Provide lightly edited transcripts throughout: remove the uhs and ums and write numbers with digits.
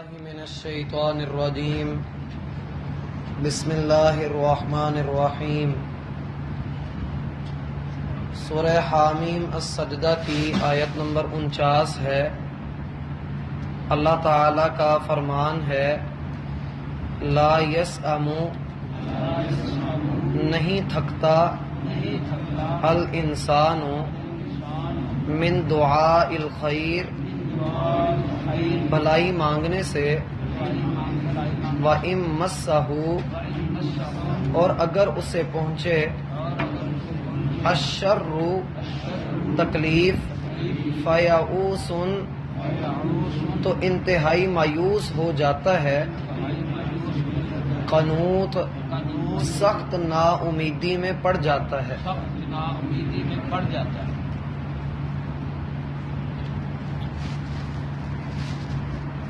من الشیطان الرجیم بسم اللہ الرحمن الرحیم سورہ حامیم السجدہ کی آیت نمبر 49 ہے۔ اللہ تعالی کا فرمان ہے لا یسأم، نہیں تھکتا الانسان من دعاء الخیر، بھلائی مانگنے سے، وَإِن مَسَّهُ، اور اگر اسے پہنچے، الشر، تکلیف، فَيَئُوسٌ، تو انتہائی مایوس ہو جاتا ہے، قنوط، سخت نا امیدی میں پڑ جاتا ہے۔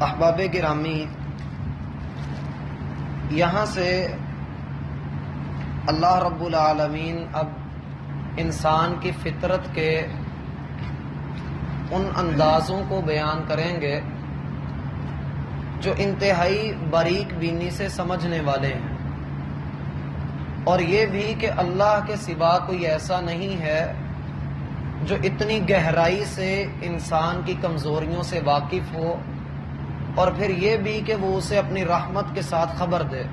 احباب گرامی، یہاں سے اللہ رب العالمین اب انسان کی فطرت کے ان اندازوں کو بیان کریں گے جو انتہائی باریک بینی سے سمجھنے والے ہیں، اور یہ بھی کہ اللہ کے سوا کوئی ایسا نہیں ہے جو اتنی گہرائی سے انسان کی کمزوریوں سے واقف ہو، اور پھر یہ بھی کہ وہ اسے اپنی رحمت کے ساتھ خبر دے۔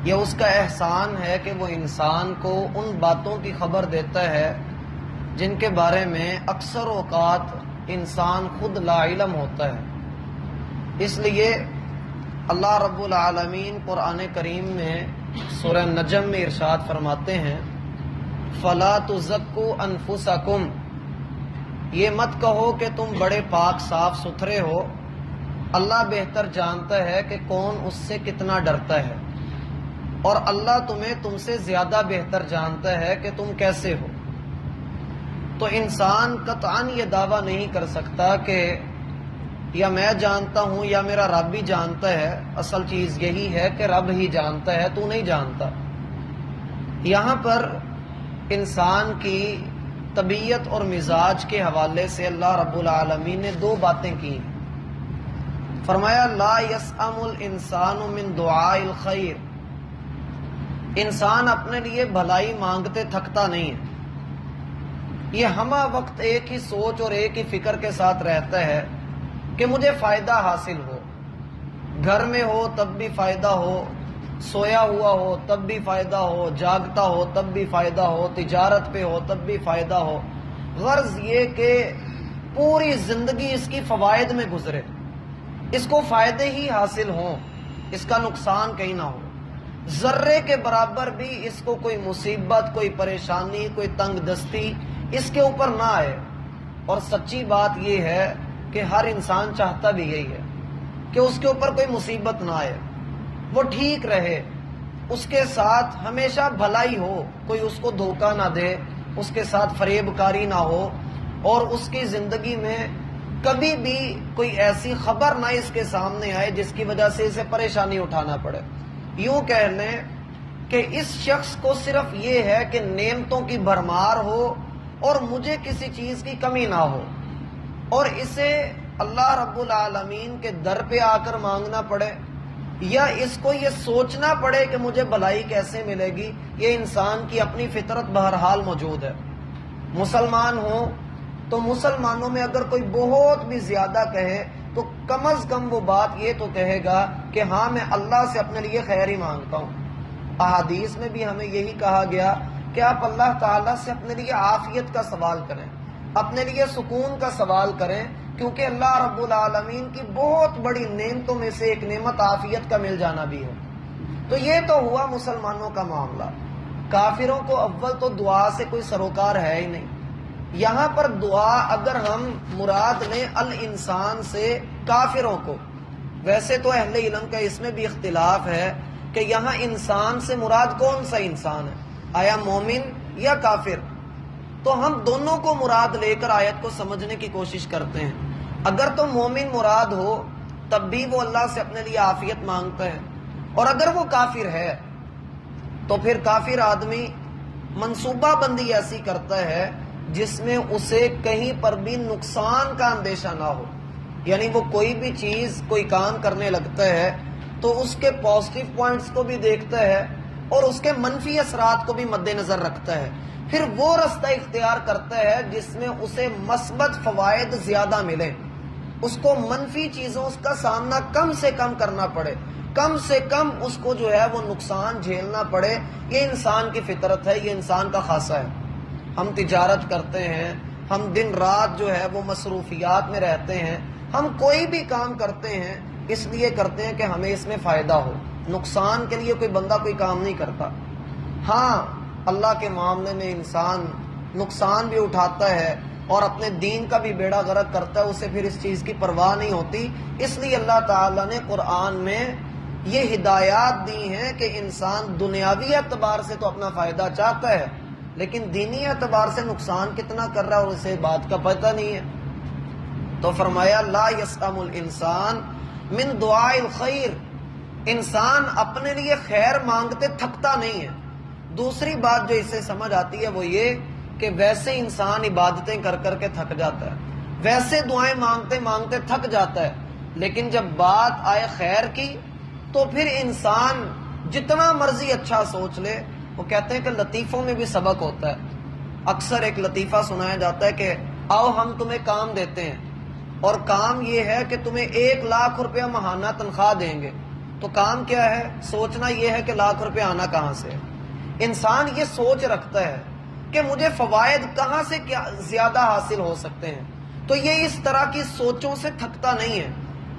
یہ اس کا احسان ہے کہ وہ انسان کو ان باتوں کی خبر دیتا ہے جن کے بارے میں اکثر اوقات انسان خود لا علم ہوتا ہے۔ اس لیے اللہ رب العالمین قرآن کریم میں سورہ نجم میں ارشاد فرماتے ہیں فَلَا تُزَكُّوا أَنفُسَكُمْ، یہ مت کہو کہ تم بڑے پاک صاف ستھرے ہو، اللہ بہتر جانتا ہے کہ کون اس سے کتنا ڈرتا ہے، اور اللہ تم سے زیادہ بہتر جانتا ہے کہ تم کیسے ہو۔ تو انسان قطعاً یہ دعویٰ نہیں کر سکتا کہ یا میں جانتا ہوں یا میرا رب ہی جانتا ہے۔ اصل چیز یہی ہے کہ رب ہی جانتا ہے، تو نہیں جانتا۔ یہاں پر انسان کی طبیعت اور مزاج کے حوالے سے اللہ رب العالمین نے دو باتیں کی ہیں۔ فرمایا لا یسأم الانسان من دعاء الخیر، انسان اپنے لیے بھلائی مانگتے تھکتا نہیں ہے۔ یہ ہمہ وقت ایک ہی سوچ اور ایک ہی فکر کے ساتھ رہتا ہے کہ مجھے فائدہ حاصل ہو، گھر میں ہو تب بھی فائدہ ہو، سویا ہوا ہو تب بھی فائدہ ہو، جاگتا ہو تب بھی فائدہ ہو، تجارت پہ ہو تب بھی فائدہ ہو۔ غرض یہ کہ پوری زندگی اس کی فوائد میں گزرے، اس کو فائدے ہی حاصل ہوں، اس کا نقصان کہیں نہ ہو، ذرے کے برابر بھی اس کو کوئی مصیبت، کوئی پریشانی، کوئی تنگ دستی اس کے اوپر نہ آئے۔ اور سچی بات یہ ہے کہ ہر انسان چاہتا بھی یہی ہے کہ اس کے اوپر کوئی مصیبت نہ آئے، وہ ٹھیک رہے، اس کے ساتھ ہمیشہ بھلائی ہو، کوئی اس کو دھوکہ نہ دے، اس کے ساتھ فریب کاری نہ ہو، اور اس کی زندگی میں کبھی بھی کوئی ایسی خبر نہ اس کے سامنے آئے جس کی وجہ سے اسے پریشانی اٹھانا پڑے۔ یوں کہہ لیں کہ اس شخص کو صرف یہ ہے کہ نعمتوں کی بھرمار ہو اور مجھے کسی چیز کی کمی نہ ہو، اور اسے اللہ رب العالمین کے در پہ آ کر مانگنا پڑے، یا اس کو یہ سوچنا پڑے کہ مجھے بھلائی کیسے ملے گی۔ یہ انسان کی اپنی فطرت بہرحال موجود ہے۔ مسلمان ہوں تو مسلمانوں میں اگر کوئی بہت بھی زیادہ کہے تو کم از کم وہ بات یہ تو کہے گا کہ ہاں میں اللہ سے اپنے لیے خیر ہی مانگتا ہوں۔ احادیث میں بھی ہمیں یہی کہا گیا کہ آپ اللہ تعالیٰ سے اپنے لیے عافیت کا سوال کریں، اپنے لیے سکون کا سوال کریں، کیونکہ اللہ رب العالمین کی بہت بڑی نعمتوں میں سے ایک نعمت عافیت کا مل جانا بھی ہے۔ تو یہ تو ہوا مسلمانوں کا معاملہ۔ کافروں کو اول تو دعا سے کوئی سروکار ہے ہی نہیں۔ یہاں پر دعا اگر ہم مراد لیں الانسان سے کافروں کو، ویسے تو اہل علم کا اس میں بھی اختلاف ہے کہ یہاں انسان سے مراد کون سا انسان ہے، آیا مومن یا کافر؟ تو ہم دونوں کو مراد لے کر آیت کو سمجھنے کی کوشش کرتے ہیں۔ اگر تو مومن مراد ہو تب بھی وہ اللہ سے اپنے لیے عافیت مانگتا ہے، اور اگر وہ کافر ہے تو پھر کافر آدمی منصوبہ بندی ایسی کرتا ہے جس میں اسے کہیں پر بھی نقصان کا اندیشہ نہ ہو، یعنی وہ کوئی بھی چیز کوئی کام کرنے لگتا ہے تو اس کے پازیٹیو پوائنٹس کو بھی دیکھتا ہے اور اس کے منفی اثرات کو بھی مد نظر رکھتا ہے، پھر وہ رستہ اختیار کرتا ہے جس میں اسے مثبت فوائد زیادہ ملے، اس کو منفی چیزوں کا سامنا کم سے کم کرنا پڑے، کم سے کم اس کو جو ہے وہ نقصان جھیلنا پڑے۔ یہ انسان کی فطرت ہے، یہ انسان کا خاصہ ہے۔ ہم تجارت کرتے ہیں، ہم دن رات جو ہے وہ مصروفیات میں رہتے ہیں، ہم کوئی بھی کام کرتے ہیں اس لیے کرتے ہیں کہ ہمیں اس میں فائدہ ہو، نقصان کے لیے کوئی بندہ کوئی کام نہیں کرتا۔ ہاں اللہ کے معاملے میں انسان نقصان بھی اٹھاتا ہے اور اپنے دین کا بھی بیڑا غرق کرتا ہے، اسے پھر اس چیز کی پرواہ نہیں ہوتی۔ اس لیے اللہ تعالیٰ نے قرآن میں یہ ہدایات دی ہیں کہ انسان دنیاوی اعتبار سے تو اپنا فائدہ چاہتا ہے لیکن دینی اعتبار سے نقصان کتنا کر رہا ہے اور اسے بات کا پتہ نہیں ہے۔ تو فرمایا لا یسأم الانسان من دعاء الخیر، انسان اپنے لیے خیر مانگتے تھکتا نہیں ہے۔ دوسری بات جو اسے سمجھ آتی ہے وہ یہ کہ ویسے انسان عبادتیں کر کر کے تھک جاتا ہے، ویسے دعائیں مانگتے مانگتے تھک جاتا ہے، لیکن جب بات آئے خیر کی تو پھر انسان جتنا مرضی اچھا سوچ لے۔ وہ کہتے ہیں کہ لطیفوں میں بھی سبق ہوتا ہے۔ اکثر ایک لطیفہ سنایا جاتا ہے کہ آؤ ہم تمہیں کام دیتے ہیں اور کام یہ ہے کہ تمہیں 1,00,000 روپیہ ماہانہ تنخواہ دیں گے، تو کام کیا ہے؟ سوچنا یہ ہے کہ 1,00,000 روپیہ آنا کہاں سے ہے۔ انسان یہ سوچ رکھتا ہے کہ مجھے فوائد کہاں سے کیا زیادہ حاصل ہو سکتے ہیں، تو یہ اس طرح کی سوچوں سے تھکتا نہیں ہے۔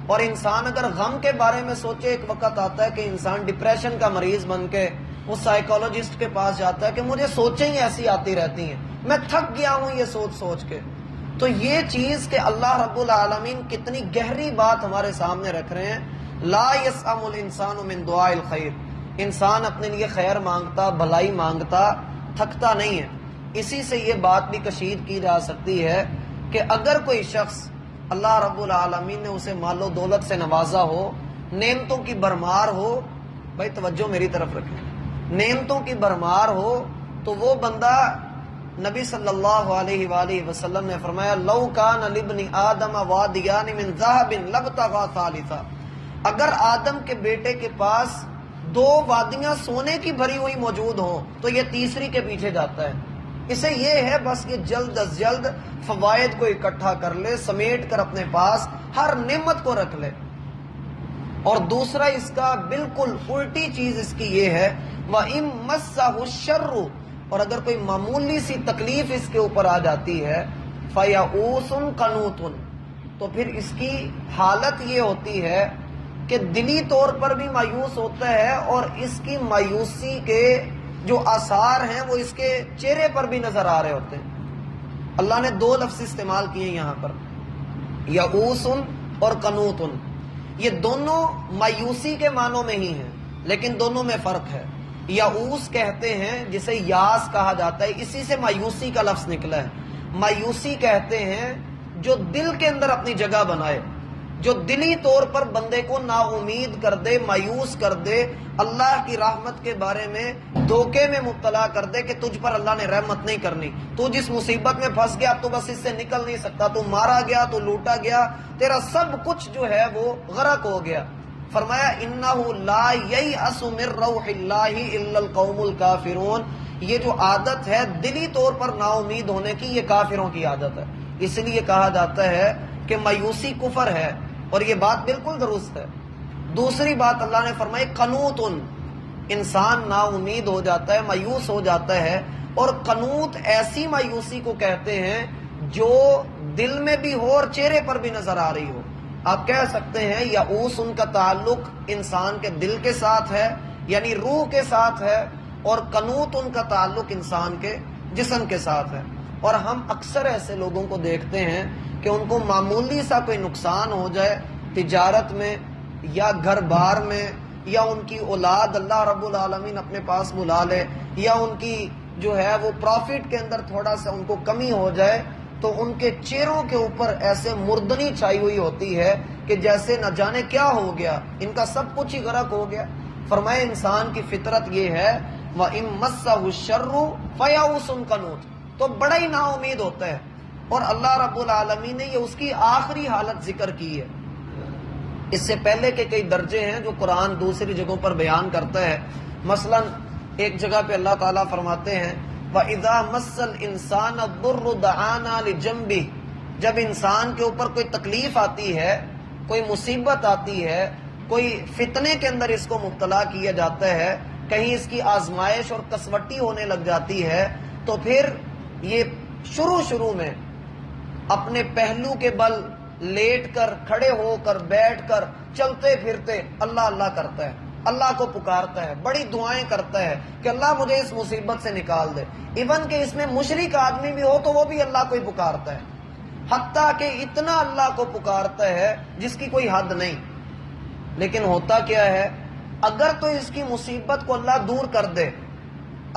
اور انسان اگر غم کے بارے میں سوچے، ایک وقت آتا ہے کہ انسان ڈپریشن کا مریض بن کے وہ سائیکالوجسٹ کے پاس جاتا ہے کہ مجھے سوچیں ہی ایسی آتی رہتی ہیں، میں تھک گیا ہوں یہ سوچ سوچ کے۔ تو یہ چیز کہ اللہ رب العالمین کتنی گہری بات ہمارے سامنے رکھ رہے ہیں، لا یسأم الانسان من دعاء الخیر، انسان اپنے لیے خیر مانگتا، بھلائی مانگتا تھکتا نہیں ہے۔ اسی سے یہ بات بھی کشید کی جا سکتی ہے کہ اگر کوئی شخص اللہ رب العالمین نے اسے مال و دولت سے نوازا ہو، نعمتوں کی بھرمار ہو، بھائی توجہ میری طرف رکھیں، نعمتوں کی بھرمار ہو، تو وہ بندہ نبی صلی اللہ علیہ وآلہ وسلم نے فرمایا لو کان لابن آدم وادیان من ذهب لابتغى ثالثا، اگر آدم کے بیٹے کے پاس 2 وادیاں سونے کی بھری ہوئی موجود ہوں تو یہ تیسری کے پیچھے جاتا ہے۔ اسے یہ ہے بس کہ جلد از جلد فوائد کو اکٹھا کر لے، سمیٹ کر اپنے پاس ہر نعمت کو رکھ لے۔ اور دوسرا اس کا بالکل الٹی چیز اس کی یہ ہے وَإِن مَسَّهُ الشَّرُّ، اور اگر کوئی معمولی سی تکلیف اس کے اوپر آ جاتی ہے فَيَئُوسٌ قَنُوطٌ، تو پھر اس کی حالت یہ ہوتی ہے کہ دلی طور پر بھی مایوس ہوتا ہے اور اس کی مایوسی کے جو آثار ہیں وہ اس کے چہرے پر بھی نظر آ رہے ہوتے ہیں۔ اللہ نے 2 لفظ استعمال کیے یہاں پر، یئوس اور قنوط، یہ دونوں مایوسی کے معنوں میں ہی ہیں لیکن دونوں میں فرق ہے۔ یئوس کہتے ہیں جسے یاس کہا جاتا ہے، اسی سے مایوسی کا لفظ نکلا ہے۔ مایوسی کہتے ہیں جو دل کے اندر اپنی جگہ بنائے، جو دلی طور پر بندے کو نا امید کر دے، مایوس کر دے، اللہ کی رحمت کے بارے میں دھوکے میں مبتلا کر دے کہ تجھ پر اللہ نے رحمت نہیں کرنی، تو جس مصیبت میں پھنس گیا تو بس اس سے نکل نہیں سکتا، تو مارا گیا، تو لوٹا گیا، تیرا سب کچھ جو ہے وہ غرق ہو گیا۔ فرمایا انہ لا ییأس من روح اللہ الا القوم الکافرون، یہ جو عادت ہے دلی طور پر نا امید ہونے کی، یہ کافروں کی عادت ہے۔ اس لیے کہا جاتا ہے کہ مایوسی کفر ہے، اور یہ بات بالکل درست ہے۔ دوسری بات اللہ نے فرمائی قنوط، انسان نا امید ہو جاتا ہے، مایوس ہو جاتا ہے، اور قنوط ایسی مایوسی کو کہتے ہیں جو دل میں بھی ہو اور چہرے پر بھی نظر آ رہی ہو۔ آپ کہہ سکتے ہیں یئوس ان کا تعلق انسان کے دل کے ساتھ ہے یعنی روح کے ساتھ ہے، اور قنوط ان کا تعلق انسان کے جسم کے ساتھ ہے۔ اور ہم اکثر ایسے لوگوں کو دیکھتے ہیں کہ ان کو معمولی سا کوئی نقصان ہو جائے تجارت میں یا گھر بار میں، یا ان کی اولاد اللہ رب العالمین اپنے پاس بلا لے، یا ان کی جو ہے وہ پروفٹ کے اندر تھوڑا سا ان کو کمی ہو جائے، تو ان کے چہروں کے اوپر ایسے مردنی چھائی ہوئی ہوتی ہے کہ جیسے نہ جانے کیا ہو گیا، ان کا سب کچھ ہی غرق ہو گیا۔ فرمائے انسان کی فطرت یہ ہے وَإِن مَسَّهُ الشَّرُّ فَيَئُوسٌ قَنُوطٌ، تو بڑا ہی نا امید ہوتا ہے، اور اللہ رب العالمین نے یہ اس کی آخری حالت ذکر کی ہے۔ اس سے پہلے کے کئی درجے ہیں جو قرآن دوسری جگہوں پر بیان کرتا ہے۔ مثلا ایک جگہ پہ اللہ تعالیٰ فرماتے ہیں وَإِذَا مَسَّ الْإِنسَانَ الضُّرُّ دَعَانَا لِجَنبِهِ، جب انسان کے اوپر کوئی تکلیف آتی ہے، کوئی مصیبت آتی ہے، کوئی فتنے کے اندر اس کو مبتلا کیا جاتا ہے، کہیں اس کی آزمائش اور کسوٹی ہونے لگ جاتی ہے، تو پھر یہ شروع میں اپنے پہلو کے بل لیٹ کر، کھڑے ہو کر، بیٹھ کر، چلتے پھرتے اللہ اللہ کرتا ہے، اللہ کو پکارتا ہے، بڑی دعائیں کرتا ہے کہ اللہ مجھے اس مصیبت سے نکال دے۔ ایون کہ اس میں مشرک آدمی بھی ہو تو وہ بھی اللہ کو ہی پکارتا ہے، حتیٰ کہ اتنا اللہ کو پکارتا ہے جس کی کوئی حد نہیں۔ لیکن ہوتا کیا ہے، اگر تو اس کی مصیبت کو اللہ دور کر دے،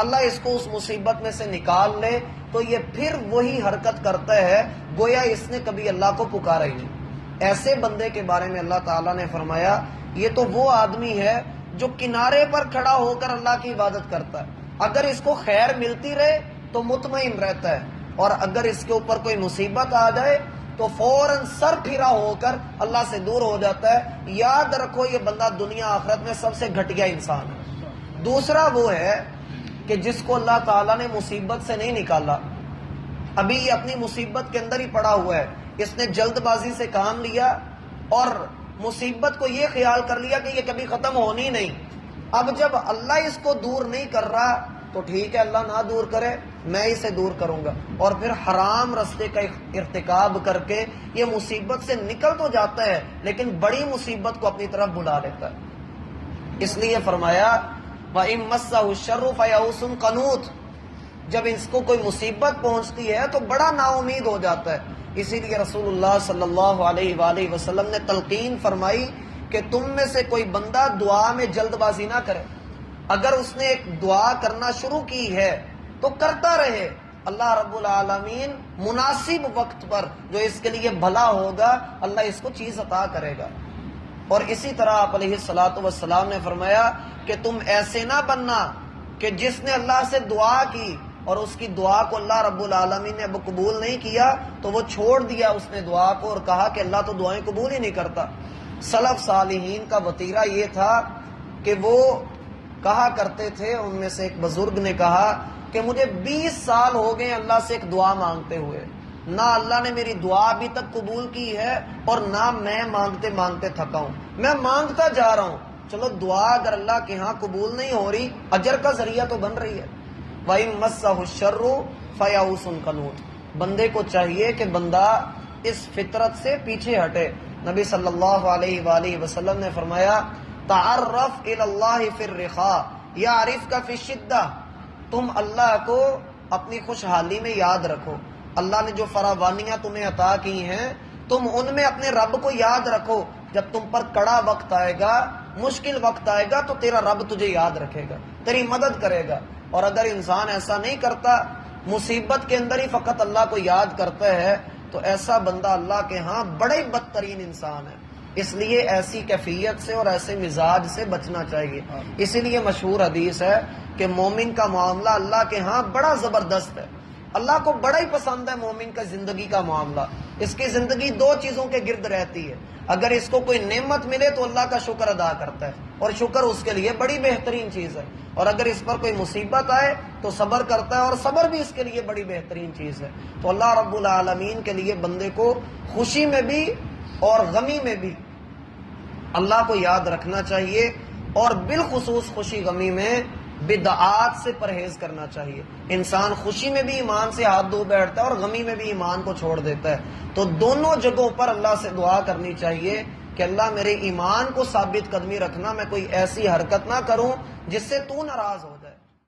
اللہ اس کو اس مصیبت میں سے نکال لے، تو یہ پھر وہی حرکت کرتا ہے گویا اس نے کبھی اللہ کو پکارا ہی نہیں۔ ایسے بندے کے بارے میں اللہ تعالیٰ نے فرمایا یہ تو وہ آدمی ہے جو کنارے پر کھڑا ہو کر اللہ کی عبادت کرتا ہے، اگر اس کو خیر ملتی رہے تو مطمئن رہتا ہے، اور اگر اس کے اوپر کوئی مصیبت آ جائے تو فوراً سر پھرا ہو کر اللہ سے دور ہو جاتا ہے۔ یاد رکھو یہ بندہ دنیا آخرت میں سب سے گھٹیا انسان ہے۔ دوسرا وہ ہے کہ جس کو اللہ تعالیٰ نے مصیبت سے نہیں نکالا، ابھی یہ اپنی مصیبت کے اندر ہی پڑا ہوا ہے، اس نے جلد بازی سے کام لیا اور مصیبت کو یہ خیال کر لیا کہ یہ کبھی ختم ہونی نہیں۔ اب جب اللہ اس کو دور نہیں کر رہا تو ٹھیک ہے، اللہ نہ دور کرے، میں اسے دور کروں گا، اور پھر حرام رستے کا ارتکاب کر کے یہ مصیبت سے نکل تو جاتا ہے لیکن بڑی مصیبت کو اپنی طرف بلا لیتا ہے۔ اس لیے فرمایا وَإِن مَسَّهُ الشَّرُّ فَيَئُوسٌ قَنُوطٌ، جب اس کو کوئی مصیبت پہنچتی ہے تو بڑا نا امید ہو جاتا ہے۔ اسی لیے رسول اللہ صلی اللہ علیہ وآلہ وسلم نے تلقین فرمائی کہ تم میں سے کوئی بندہ دعا میں جلد بازی نہ کرے، اگر اس نے ایک دعا کرنا شروع کی ہے تو کرتا رہے، اللہ رب العالمین مناسب وقت پر جو اس کے لیے بھلا ہوگا اللہ اس کو چیز عطا کرے گا۔ اور اسی طرح آپ علیہ الصلوۃ والسلام نے فرمایا کہ تم ایسے نہ بننا کہ جس نے اللہ سے دعا کی اور اس کی دعا کو اللہ رب العالمین نے اب قبول نہیں کیا تو وہ چھوڑ دیا اس نے دعا کو اور کہا کہ اللہ تو دعائیں قبول ہی نہیں کرتا۔ سلف صالحین کا وتیرہ یہ تھا کہ وہ کہا کرتے تھے، ان میں سے ایک بزرگ نے کہا کہ مجھے 20 سال ہو گئے اللہ سے ایک دعا مانگتے ہوئے، نہ اللہ نے میری دعا ابھی تک قبول کی ہے اور نہ میں مانگتے مانگتے تھکا ہوں، میں مانگتا جا رہا ہوں۔ چلو دعا اگر اللہ کے ہاں قبول نہیں ہو رہی، اجر کا ذریعہ تو بن رہی ہے۔ وَإِن مَسَّهُ الشَّرُّ فَيَئُوسٌ قَنُوطٌ، بندے کو چاہیے کہ بندہ اس فطرت سے پیچھے ہٹے۔ نبی صلی اللہ علیہ وآلہ وسلم نے فرمایا تعرف الی اللہ فی الرخاء یعرفک فی الشدہ، تم اللہ کو اپنی خوشحالی میں یاد رکھو، اللہ نے جو فراوانیاں تمہیں عطا کی ہیں تم ان میں اپنے رب کو یاد رکھو، جب تم پر کڑا وقت آئے گا، مشکل وقت آئے گا تو تیرا رب تجھے یاد رکھے گا، تیری مدد کرے گا۔ اور اگر انسان ایسا نہیں کرتا، مصیبت کے اندر ہی فقط اللہ کو یاد کرتا ہے، تو ایسا بندہ اللہ کے ہاں بڑے بدترین انسان ہے۔ اس لیے ایسی کیفیت سے اور ایسے مزاج سے بچنا چاہیے۔ اسی لیے مشہور حدیث ہے کہ مومن کا معاملہ اللہ کے ہاں بڑا زبردست ہے، اللہ کو بڑا ہی پسند ہے مومن کا زندگی کا معاملہ۔ اس کی زندگی دو چیزوں کے گرد رہتی ہے، اگر اس کو کوئی نعمت ملے تو اللہ کا شکر ادا کرتا ہے اور شکر اس کے لیے بڑی بہترین چیز ہے، اور اگر اس پر کوئی مصیبت آئے تو صبر کرتا ہے اور صبر بھی اس کے لیے بڑی بہترین چیز ہے۔ تو اللہ رب العالمین کے لیے بندے کو خوشی میں بھی اور غمی میں بھی اللہ کو یاد رکھنا چاہیے، اور بالخصوص خوشی غمی میں بدعات سے پرہیز کرنا چاہیے۔ انسان خوشی میں بھی ایمان سے ہاتھ دھو بیٹھتا ہے اور غمی میں بھی ایمان کو چھوڑ دیتا ہے، تو دونوں جگہوں پر اللہ سے دعا کرنی چاہیے کہ اللہ میرے ایمان کو ثابت قدمی رکھنا، میں کوئی ایسی حرکت نہ کروں جس سے تو ناراض ہو۔